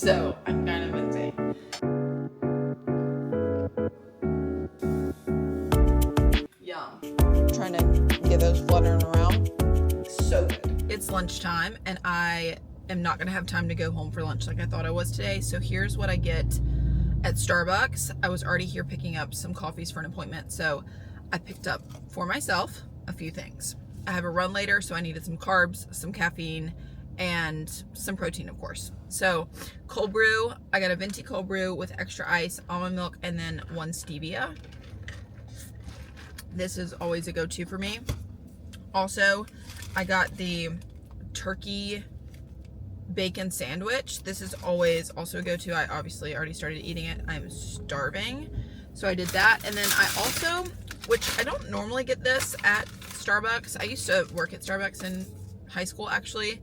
So I'm kind of insane. Yum. Trying to get those fluttering around. So good. It's lunchtime and I am not gonna have time to go home for lunch like I thought I was today. So here's what I get at Starbucks. I was already here picking up some coffees for an appointment. So I picked up for myself a few things. I have a run later, so I needed some carbs, some caffeine, and some protein, of course. So cold brew, I got a venti cold brew with extra ice, almond milk, and then 1 stevia. This is always a go-to for me. Also, I got the turkey bacon sandwich. This is always also a go-to. I obviously already started eating it. I'm starving. So I did that. And then I also, which I don't normally get this at Starbucks. I used to work at Starbucks in high school actually.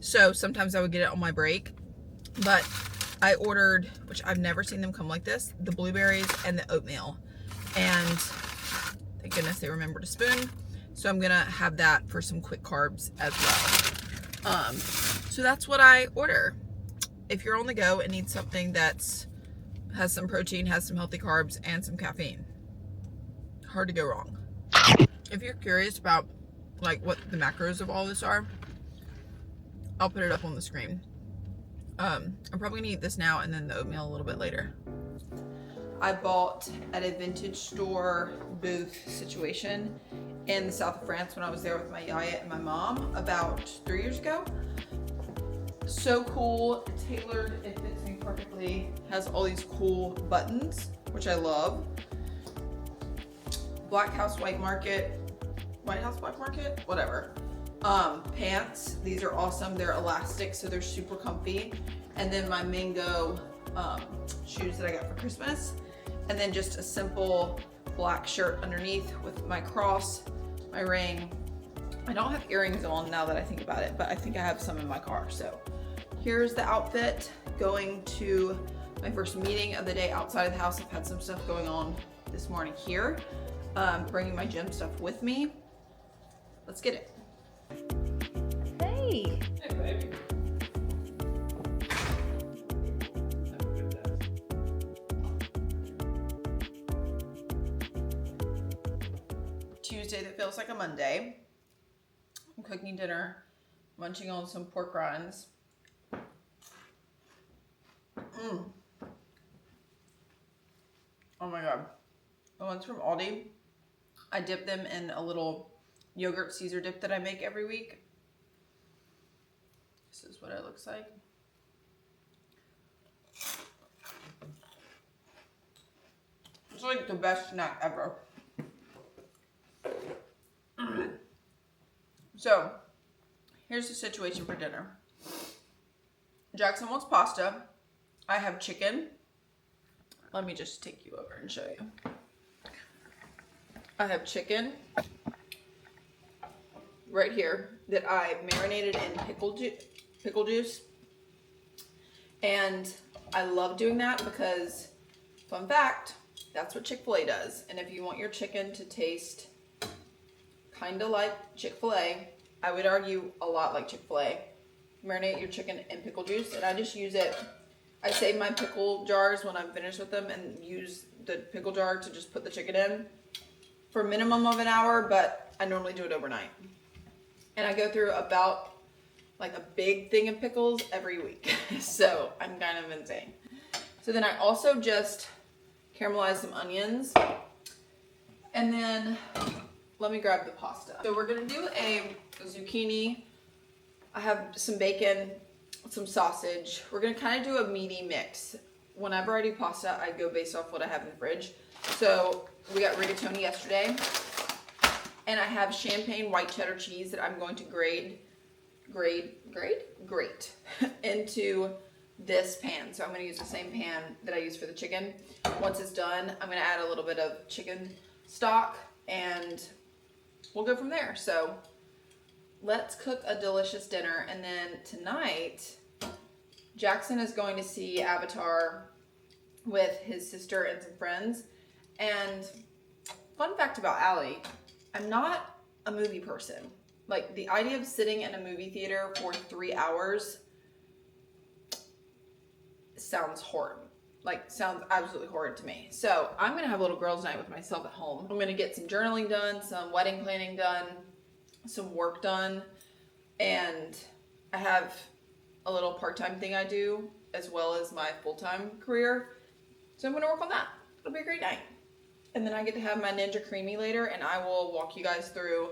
So sometimes I would get it on my break. But I ordered, which I've never seen them come like this, the blueberries and the oatmeal. And thank goodness they remembered a spoon. So I'm gonna have that for some quick carbs as well. So that's what I order. If you're on the go and need something that's has some protein, has some healthy carbs, and some caffeine, hard to go wrong. If you're curious about like what the macros of all this are, I'll put it up on the screen. I'm probably gonna eat this now and then the oatmeal a little bit later. I bought at a vintage store booth situation in the south of France when I was there with my yaya and my mom about 3 years ago. So cool, tailored, it fits me perfectly, has all these cool buttons, which I love. White House Black Market, whatever. Pants, these are awesome, they're elastic, so they're super comfy. And then my Mango shoes that I got for Christmas. And then just a simple black shirt underneath with my cross, my ring. I don't have earrings on now that I think about it, but I think I have some in my car. So here's the outfit going to my first meeting of the day outside of the house. I've had some stuff going on this morning here. Bringing my gym stuff with me. Let's get it. Hey. Hey, baby. Tuesday that feels like a Monday. I'm cooking dinner, munching on some pork rinds. Oh my god. The ones from Aldi, I dip them in a little yogurt Caesar dip that I make every week. This is what it looks like. It's like the best snack ever. So, here's the situation for dinner. Jackson wants pasta. I have chicken. Let me just take you over and show you. I have chicken right here that I marinated in pickle juice. And I love doing that because, fun fact, that's what Chick-fil-A does. And if you want your chicken to taste kind of like Chick-fil-A, I would argue a lot like Chick-fil-A, marinate your chicken in pickle juice. And I just use it, I save my pickle jars when I'm finished with them and use the pickle jar to just put the chicken in for a minimum of an hour, but I normally do it overnight. And I go through about like a big thing of pickles every week. So I'm kind of insane. So then I also just caramelize some onions. And then let me grab the pasta. So we're gonna do a zucchini. I have some bacon, some sausage. We're gonna kind of do a meaty mix. Whenever I do pasta, I go based off what I have in the fridge. So we got rigatoni yesterday. And I have champagne white cheddar cheese that I'm going to grate into this pan. So I'm gonna use the same pan that I use for the chicken. Once it's done, I'm gonna add a little bit of chicken stock and we'll go from there. So let's cook a delicious dinner. And then tonight, Jackson is going to see Avatar with his sister and some friends. And fun fact about Allie, I'm not a movie person. Like, the idea of sitting in a movie theater for 3 hours sounds horrid. Like, sounds absolutely horrid to me. So I'm gonna have a little girls' night with myself at home. I'm gonna get some journaling done, some wedding planning done, some work done, and I have a little part-time thing I do as well as my full-time career. So I'm gonna work on that. It'll be a great night. And then I get to have my Ninja Creamy later, and I will walk you guys through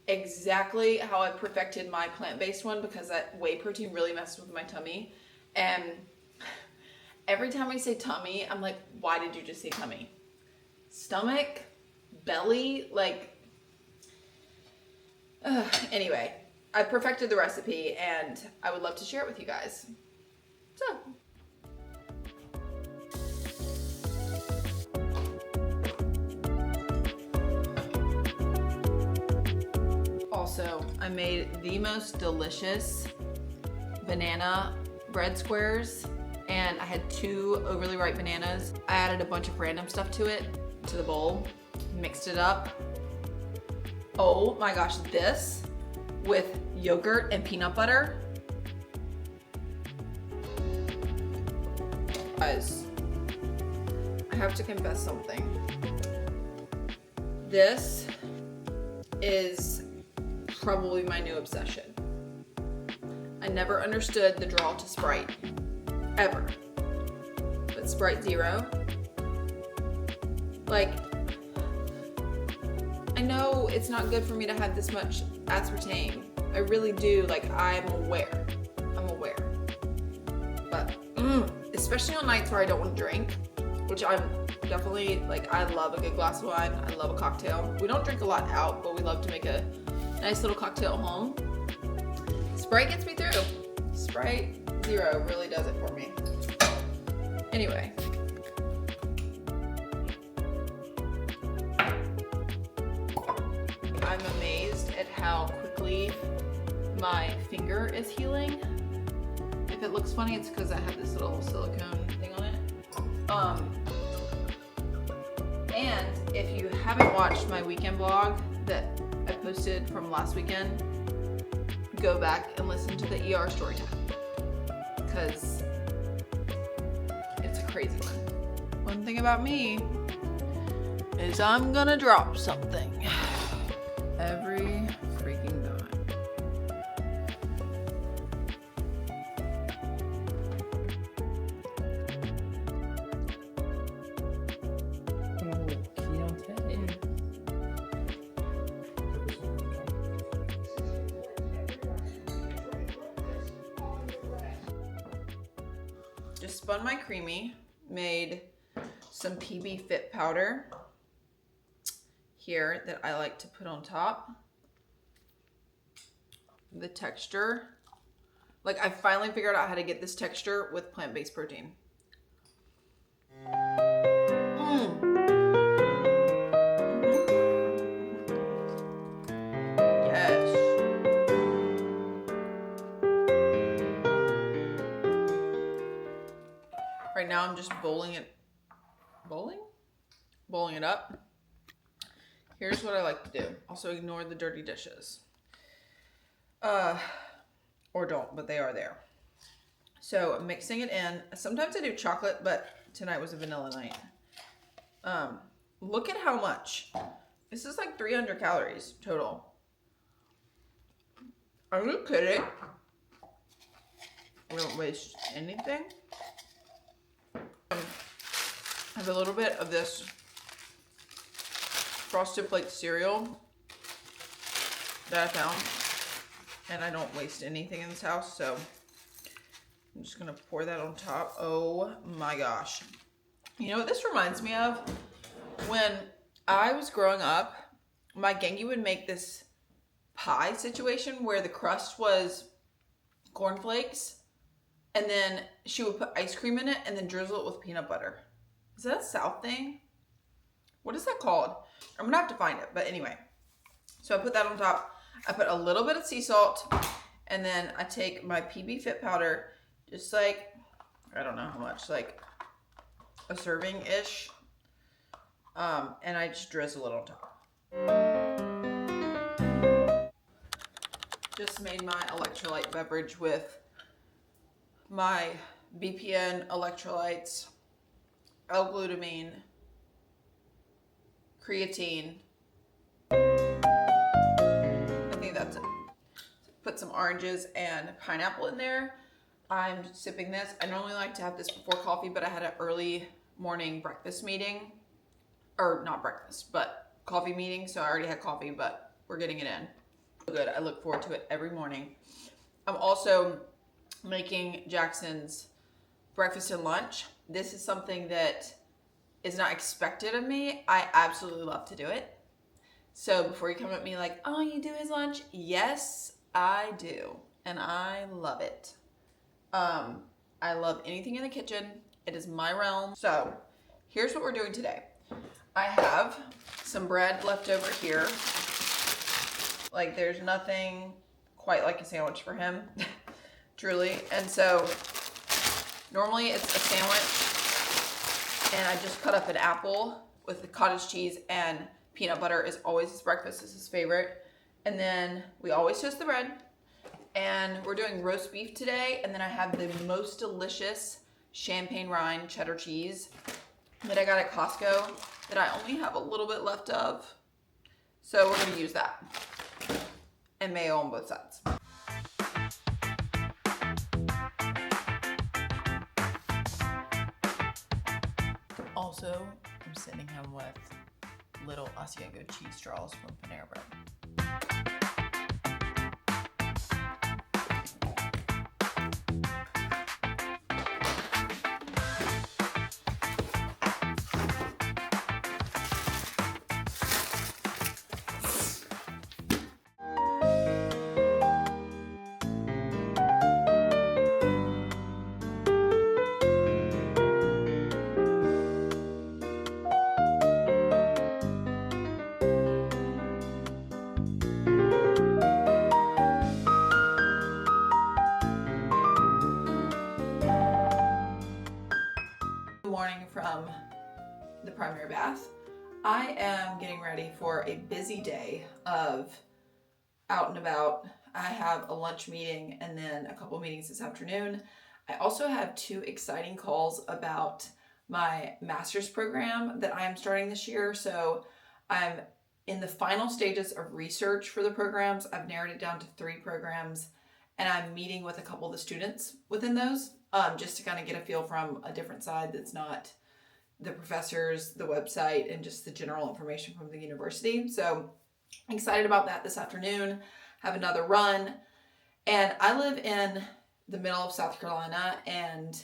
exactly how I perfected my plant-based one, because that whey protein really messed with my tummy. And every time I say tummy, I'm like, why did you just say tummy? Stomach? Belly? Like, anyway, I perfected the recipe and I would love to share it with you guys. So. Also, I made the most delicious banana bread squares, and I had 2 overly ripe bananas. I added a bunch of random stuff to it, to the bowl, mixed it up. Oh my gosh, this with yogurt and peanut butter. Guys, I have to confess something. This is probably my new obsession. I never understood the draw to Sprite, ever. But Sprite Zero, like, I know it's not good for me to have this much aspartame. I really do, like, I'm aware. But, especially on nights where I don't want to drink, which I'm definitely, like, I love a good glass of wine. I love a cocktail. We don't drink a lot out, but we love to make a nice little cocktail at home. Sprite gets me through. Sprite Zero really does it for me. Anyway. I'm amazed at how quickly my finger is healing. If it looks funny, it's because I have this little silicone thing on it. And if you haven't watched my weekend vlog that I posted from last weekend, go back and listen to the ER story time, because it's a crazy one. One thing about me is I'm gonna drop something every freaking time. Just spun my creamy, made some PB Fit powder here that I like to put on top. The texture, like, I finally figured out how to get this texture with plant-based protein. Yes. Right now I'm just bowling it up. Here's what I like to do. Also ignore the dirty dishes. Or don't, but they are there. So I'm mixing it in. Sometimes I do chocolate, but tonight was a vanilla night. Look at how much. This is like 300 calories total. Are you kidding? I don't waste anything. I have a little bit of this Frosted Flakes cereal that I found, and I don't waste anything in this house, so I'm just gonna pour that on top. Oh my gosh. You know what this reminds me of? When I was growing up, my Gengi would make this pie situation where the crust was cornflakes, and then she would put ice cream in it and then drizzle it with peanut butter. Is that a South thing? What is that called? I'm gonna have to find it, but anyway. So I put that on top. I put a little bit of sea salt, and then I take my PB Fit powder, just like, I don't know how much, like a serving-ish, and I just drizzle it on top. Just made my electrolyte beverage with my BPN, electrolytes, L-glutamine, creatine. I think that's it. Put some oranges and pineapple in there. I'm sipping this. I normally like to have this before coffee, but I had an early morning breakfast meeting. Or not breakfast, but coffee meeting. So I already had coffee, but we're getting it in. Good. I look forward to it every morning. I'm also making Jackson's breakfast and lunch. This is something that is not expected of me. I absolutely love to do it. So before you come at me like, oh, you do his lunch? Yes, I do. And I love it. I love anything in the kitchen. It is my realm. So here's what we're doing today. I have some bread left over here. Like, there's nothing quite like a sandwich for him, truly. And so normally it's a sandwich, and I just cut up an apple with the cottage cheese and peanut butter is always his breakfast. It's his favorite. And then we always toast the bread. And we're doing roast beef today. And then I have the most delicious champagne rind cheddar cheese that I got at Costco that I only have a little bit left of. So we're going to use that. And mayo on both sides. Also, I'm sending him with little Asiago cheese straws from Panera Bread. Morning from the primary bath. I am getting ready for a busy day of out and about. I have a lunch meeting and then a couple meetings this afternoon. I also have 2 exciting calls about my master's program that I am starting this year. So I'm in the final stages of research for the programs. I've narrowed it down to 3 programs, and I'm meeting with a couple of the students within those. Just to kind of get a feel from a different side that's not the professors, the website, and just the general information from the university. So I'm excited about that this afternoon. Have another run. And I live in the middle of South Carolina, and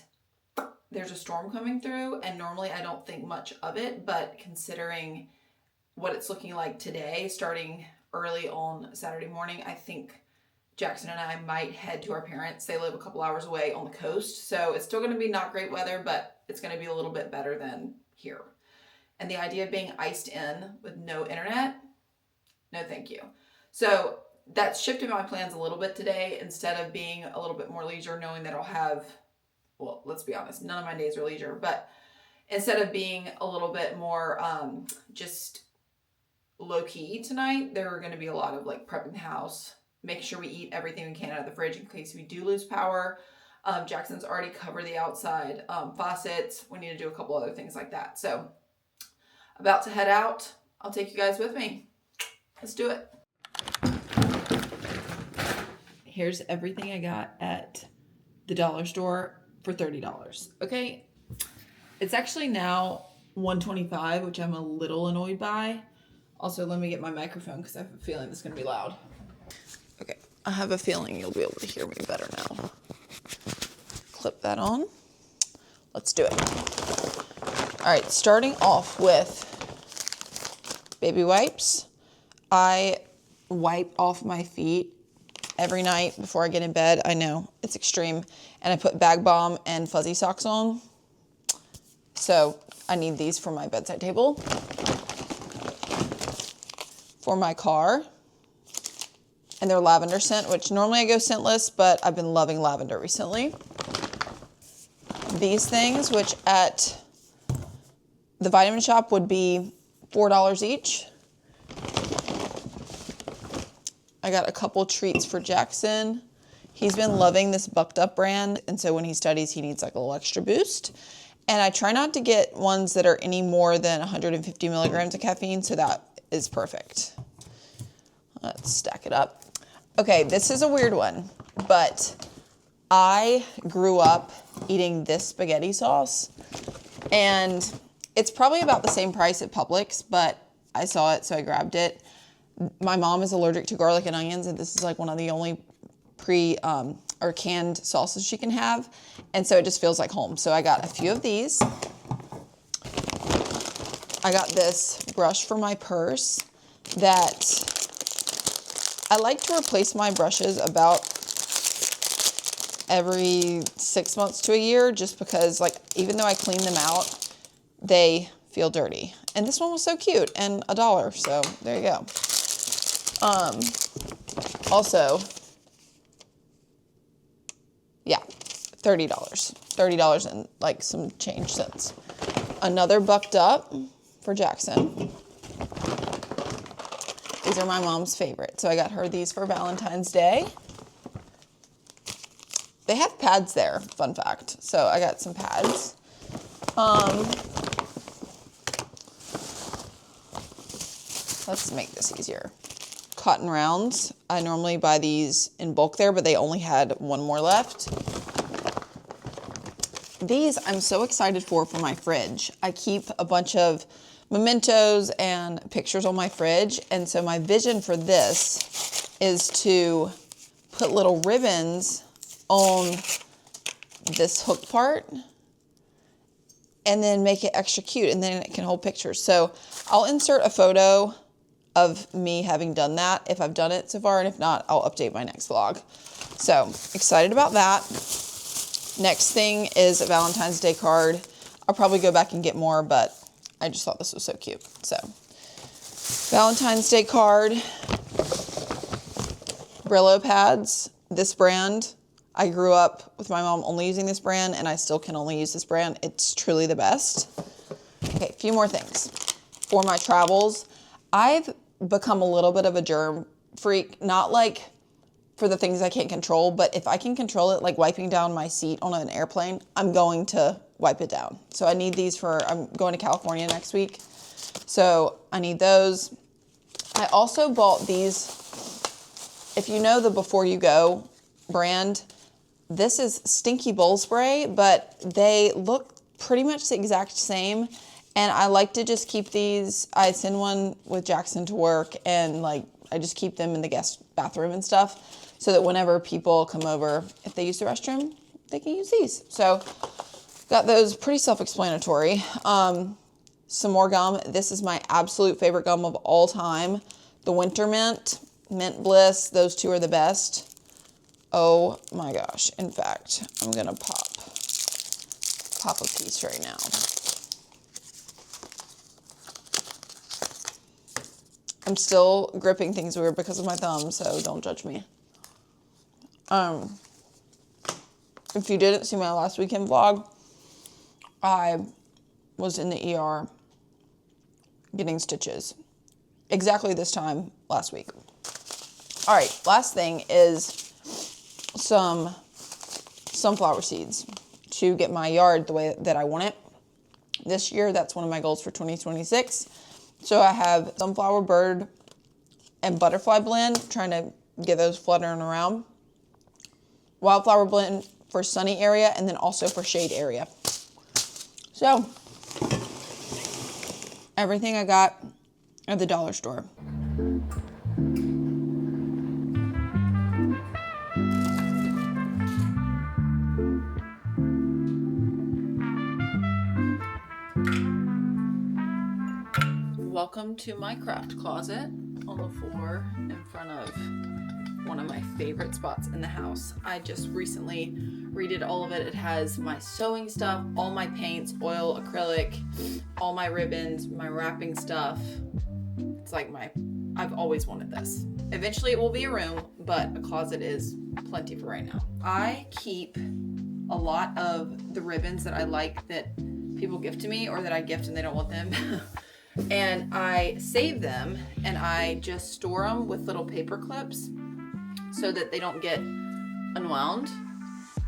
there's a storm coming through, and normally I don't think much of it, but considering what it's looking like today, starting early on Saturday morning, I think Jackson and I might head to our parents. They live a couple hours away on the coast. So it's still going to be not great weather, but it's going to be a little bit better than here. And the idea of being iced in with no internet, no thank you. So that's shifted my plans a little bit today. Instead of being a little bit more leisure, knowing that I'll have, well, let's be honest, none of my days are leisure. But instead of being a little bit more just low-key tonight, there are going to be a lot of like prepping the house, make sure we eat everything we can out of the fridge in case we do lose power. Jackson's already covered the outside faucets. We need to do a couple other things like that. So about to head out. I'll take you guys with me. Let's do it. Here's everything I got at the dollar store for $30. Okay. It's actually now $125, which I'm a little annoyed by. Also, let me get my microphone because I have a feeling this is going to be loud. Okay, I have a feeling you'll be able to hear me better now. Clip that on. Let's do it. All right, starting off with baby wipes. I wipe off my feet every night before I get in bed. I know, it's extreme. And I put Bag Balm and fuzzy socks on. So I need these for my bedside table. For my car. And they're lavender scent, which normally I go scentless, but I've been loving lavender recently. These things, which at the Vitamin Shop would be $4 each. I got a couple treats for Jackson. He's been loving this Bucked Up brand, and so when he studies, he needs like a little extra boost. And I try not to get ones that are any more than 150 milligrams of caffeine, so that is perfect. Let's stack it up. Okay, this is a weird one, but I grew up eating this spaghetti sauce, and it's probably about the same price at Publix, but I saw it, so I grabbed it. My mom is allergic to garlic and onions, and this is like one of the only or canned sauces she can have, and so it just feels like home. So I got a few of these. I got this brush for my purse that I like to replace my brushes about every 6 months to a year, just because, like, even though I clean them out, they feel dirty. And this one was so cute, and $1, so there you go. Also, yeah, $30 and like some change cents. Another Bucked Up for Jackson. These are my mom's favorite, so I got her these for Valentine's Day. They have pads there, fun fact. So I got some pads. Let's make this easier. Cotton Rounds. I normally buy these in bulk there, but they only had one more left. These I'm so excited for my fridge. I keep a bunch of mementos and pictures on my fridge, and so my vision for this is to put little ribbons on this hook part and then make it extra cute, and then it can hold pictures. So I'll insert a photo of me having done that if I've done it so far, and if not, I'll update my next vlog. So excited about that. Next thing is a Valentine's Day card. I'll probably go back and get more, but I just thought this was so cute. So Valentine's Day card, Brillo pads, this brand. I grew up with my mom only using this brand, and I still can only use this brand. It's truly the best. Okay, a few more things. For my travels, I've become a little bit of a germ freak, not like for the things I can't control, but if I can control it, like wiping down my seat on an airplane, I'm going to wipe it down. So I need these I'm going to California next week, so I need those. I also bought these, if you know the Before You Go brand, this is Stinky Bowl Spray, but they look pretty much the exact same. And I like to just keep these. I send one with Jackson to work, and like I just keep them in the guest bathroom and stuff, so that whenever people come over, if they use the restroom, they can use these. So got those, pretty self-explanatory. Some more gum. This is my absolute favorite gum of all time. The Winter Mint, Mint Bliss. Those two are the best. Oh my gosh. In fact, I'm gonna pop a piece right now. I'm still gripping things weird because of my thumb, so don't judge me. If you didn't see my last weekend vlog, I was in the ER getting stitches. Exactly this time last week. All right, last thing is some sunflower seeds to get my yard the way that I want it this year. That's one of my goals for 2026. So I have sunflower bird and butterfly blend, trying to get those fluttering around. Wildflower blend for sunny area, and then also for shade area. So everything I got at the dollar store. Welcome to my craft closet on the floor in front of one of my favorite spots in the house. I just recently redid all of it. It has my sewing stuff, all my paints, oil, acrylic, all my ribbons, my wrapping stuff. It's like I've always wanted this. Eventually it will be a room, but a closet is plenty for right now. I keep a lot of the ribbons that I like that people give to me, or that I gift and they don't want them. And I save them, and I just store them with little paper clips so that they don't get unwound.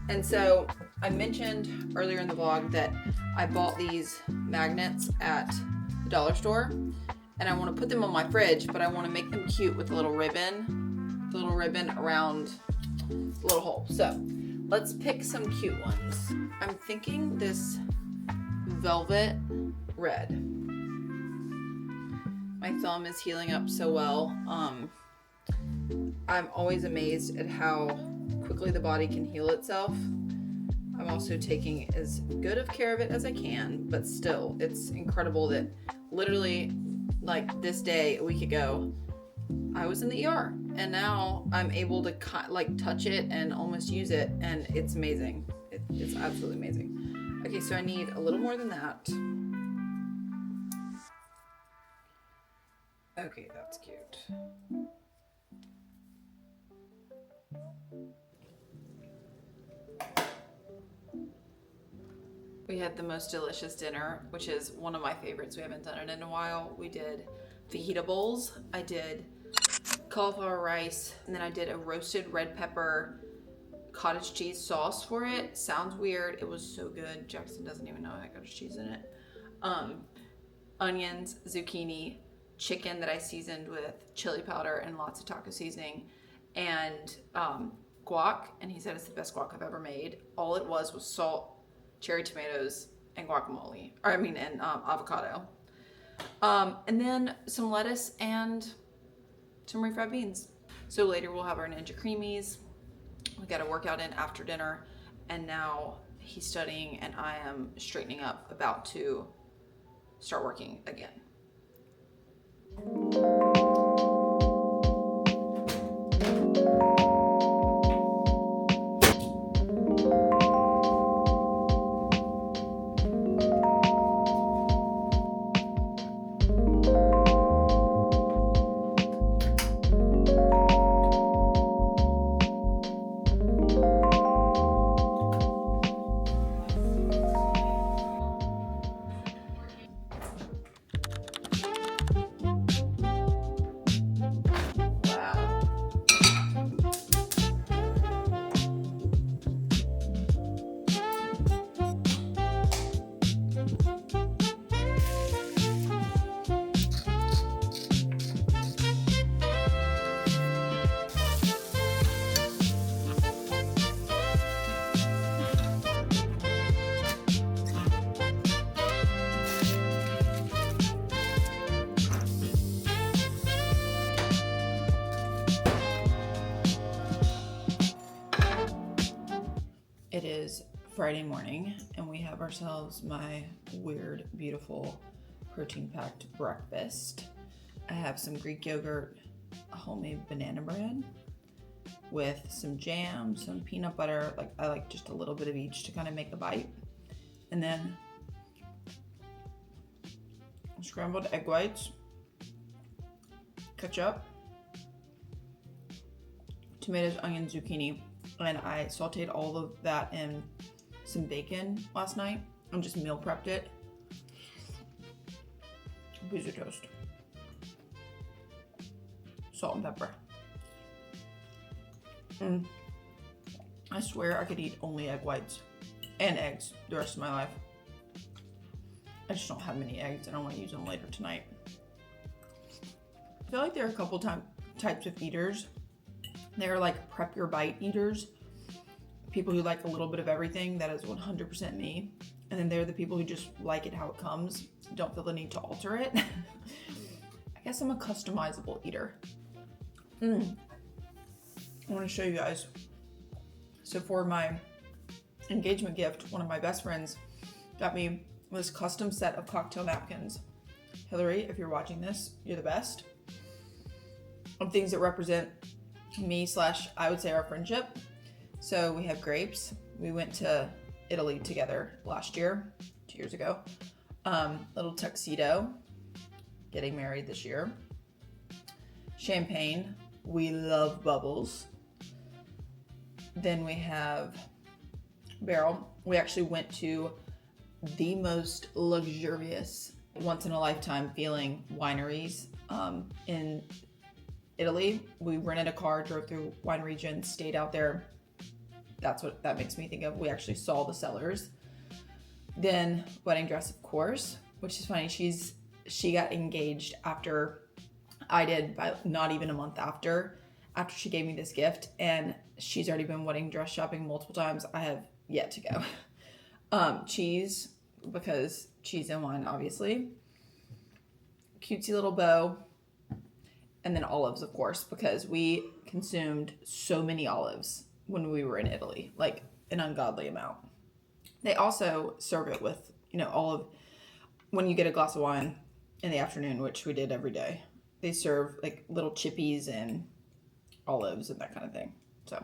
And so I mentioned earlier in the vlog that I bought these magnets at the dollar store, and I want to put them on my fridge, but I want to make them cute with a little ribbon around the little hole. So let's pick some cute ones. I'm thinking this velvet red. My thumb is healing up so well. I'm always amazed at how quickly the body can heal itself. I'm also taking as good of care of it as I can, but still, it's incredible that literally, like this day, a week ago, I was in the ER, and now I'm able to touch it and almost use it, and it's amazing. It's absolutely amazing. Okay, so I need a little more than that. Okay, that's cute. We had the most delicious dinner, which is one of my favorites. We haven't done it in a while. We did fajita bowls. I did cauliflower rice, and then I did a roasted red pepper cottage cheese sauce for it. Sounds weird. It was so good. Jackson doesn't even know I had cottage cheese in it. Onions, zucchini, chicken that I seasoned with chili powder and lots of taco seasoning, and guac. And he said it's the best guac I've ever made. All it was salt, cherry tomatoes, and guacamole. And avocado. And then some lettuce and some refried beans. So later we'll have our Ninja Creamies. We got a workout in after dinner, and now he's studying and I am straightening up, about to start working again. It is Friday morning, and we have ourselves my weird, beautiful, protein-packed breakfast. I have some Greek yogurt, a homemade banana bread with some jam, some peanut butter. I like just a little bit of each to kind of make a bite. And then scrambled egg whites, ketchup, tomatoes, onions, zucchini. And I sauteed all of that in some bacon last night and just meal prepped it. A piece of toast. Salt and pepper. I swear I could eat only egg whites and eggs the rest of my life. I just don't have many eggs and I want to use them later tonight. I feel like there are a couple types of eaters. They're like prep your bite eaters. People who like a little bit of everything. That is 100% me. And then there are the people who just like it how it comes. Don't feel the need to alter it. I guess I'm a customizable eater. I want to show you guys. So for my engagement gift, one of my best friends got me this custom set of cocktail napkins. Hillary, if you're watching this, you're the best. Of things that represent me / I would say our friendship. So we have grapes. We went to Italy together last year, 2 years ago. Little tuxedo, getting married this year. Champagne. We love bubbles. Then we have barrel. We actually went to the most luxurious, once in a lifetime feeling wineries in Italy. We rented a car, drove through wine region, stayed out there that's what that makes me think of. We actually saw the sellers. Then wedding dress, of course, which is funny. She got engaged after I did, by not even a month after she gave me this gift, and she's already been wedding dress shopping multiple times. I have yet to go. Cheese, because cheese and wine, obviously. Cutesy little bow. And then olives, of course, because we consumed so many olives when we were in Italy, like an ungodly amount. They also serve it with, olive. When you get a glass of wine in the afternoon, which we did every day, they serve like little chippies and olives and that kind of thing. So